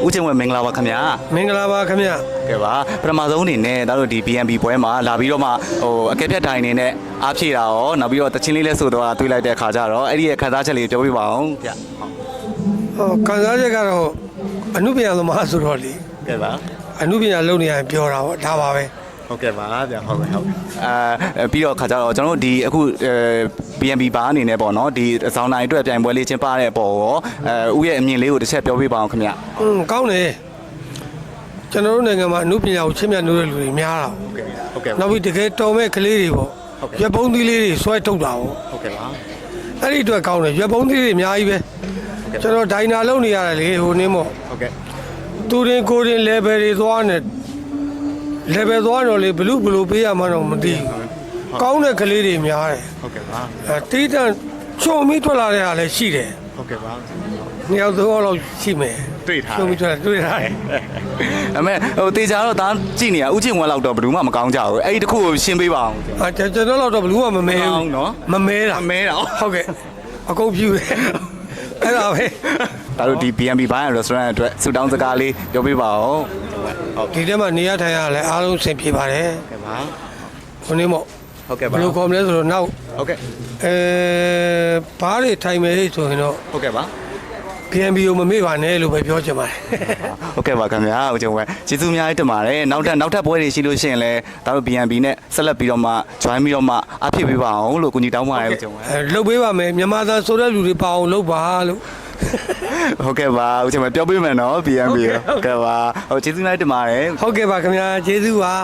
ဦးချင်းဝဲမင်္ဂလာပါခင်ဗျာ မင်္ဂလာပါခင်ဗျ ကဲပါပထမဆုံးအနေနဲ့ဒါတို့ဒီ BNB ပွဲမှာလာပြီးတော့မှအကဲဖြတ်တိုင်းအနေနဲ့အားဖြည့်တာရောနောက်ပြီးတော့တချင်းလေးလဲဆိုတော့တွေးလိုက်တဲ့ခါကျတော့အဲ့ဒီရဲ့ခန်းစားချက်လေးပြောပြပါအောင်ဗျဟုတ် ခံစားချက်ကတော့အနုပညာသမားဆိုတော့လေ ကဲပါ အနုပညာလုပ်နေရရင်ပြောတာပေါ့ဒါပါပဲ ဟုတ်ကဲ့ပါဗျဟုတ်ကဲ့ဟုတ်ပြီးတော့ခါကျတော့ကျွန်တော်တို့ဒီအခုBNB ဘာအနေနဲ့ပေါ့နော်ဒီအဆောင်နိုင်အတွက်ပြိုင်ပွဲလေးကျင်းပတဲ့အပေါ်ရောဦးရဲ့အမြင်လေးကိုတစ်ချက်ပြောပြပါအောင်ခင်ဗျ ကောင်းတယ်ကျွန်တော်တို့နိုင်ငံမှာအနုပညာကိုချစ်မြတ်နိုးတဲ့လူတွေများတာ ဟုတ်ကဲ့ နောက်ပြီးတကယ်တော်မဲ့ကလေးတွေပေါ့ရွက်ပုံးသီးလေးတွေဆွဲထုတ်တာပေါ့ ဟုတ်ကဲ့ပါ အဲ့ဒီအတွက်ကောင်းတယ်ရွက်ပုံးသီးတွေအများကြီးပဲကျွန်တော်ဒိုင်နာလုပ်နေရတယ်လေဟိုနင်းပေါ့ ဟုတ်ကဲ့ သူရင်ကိုရင် level တွေသွားနေ level သွားတော့လေဘလူးပေးရမှတော့မသိဘူးကောင်းတဲ့ကလေးတွေများတယ် ဟုတ်ကဲ့ပါ တီးတန့်ချုံမိထွက်လာတဲ့ဟာလည်းရှိတယ် ဟုတ်ကဲ့ပါ နှစ်ယောက်သုံးယောက်လောက်ရှိမယ် တွေ့ထား ချုံမိထွက်တွေ့ထားတယ် အမေတေချာတော့ဒါကြည့်နေရဥချင်းဝဲလောက်တော့ဘယ်သူမှမကောင်းကြဘူးအဲ့ဒီတစ်ခုကိုရှင်းပေးပါအောင် ကျွန်တော်တော့ဘလူးကမမဲဘူး နော် မမဲတာ မဲတာ ဟုတ်ကဲ့အကုန်ပြူတယ်အဲ့ဒါပဲ ဒါတို့ဒီ BNB Bar and Restaurant အတွက်ဆူတောင်းစကားလေးပြောပြပါအောင် ဒီထဲမှာနေရထိုင်ရလဲအားလုံးအဆင်ပြေပါတယ် ကဲပါ ခုနေမို့ ဟုတ်ကဲ့ ဘ ပါ ယ်လိုခေါ်မလဲဆိုတော့နောက် ဟုတ်ကဲ့ ဘားတွေထိုင်မယ်ဆိုရင်တော့ ဟုတ်ကဲ့ပါ BNB ကိုမမေ့ပါနဲ့လို့ပဲပြောချင်ပါတယ် ဟုတ်ကဲ့ပါခင်ဗျာဦးကျော်ဝဲကျေးဇူးအများကြီးတင်ပါတယ်နောက်ထပ်ပွဲတွေရှိလို့ရှိရင်လည်းဒါတို့ BNB နဲ့ဆက်လက်ပြီးတော့မှ join ပြီးတော့မှအားဖြည့်ပေးပါအောင်လို့ကိုကြီးတောင်းပါတယ်ဦးကျော်ဝဲ လှုပ်ပေးပါမယ်မြန်မာသားဆိုတဲ့လူတွေပါအောင်လုပ်ပါလို့ ဟုတ်ကဲ့ပါဦးကျော်ဝဲပြောပေးမယ်နော် BNB ဟုတ်ကဲ့ပါဟုတ်ကျေးဇူးအများကြီးတင်ပါတယ် ဟုတ်ကဲ့ပါခင်ဗျာကျေးဇူးပါ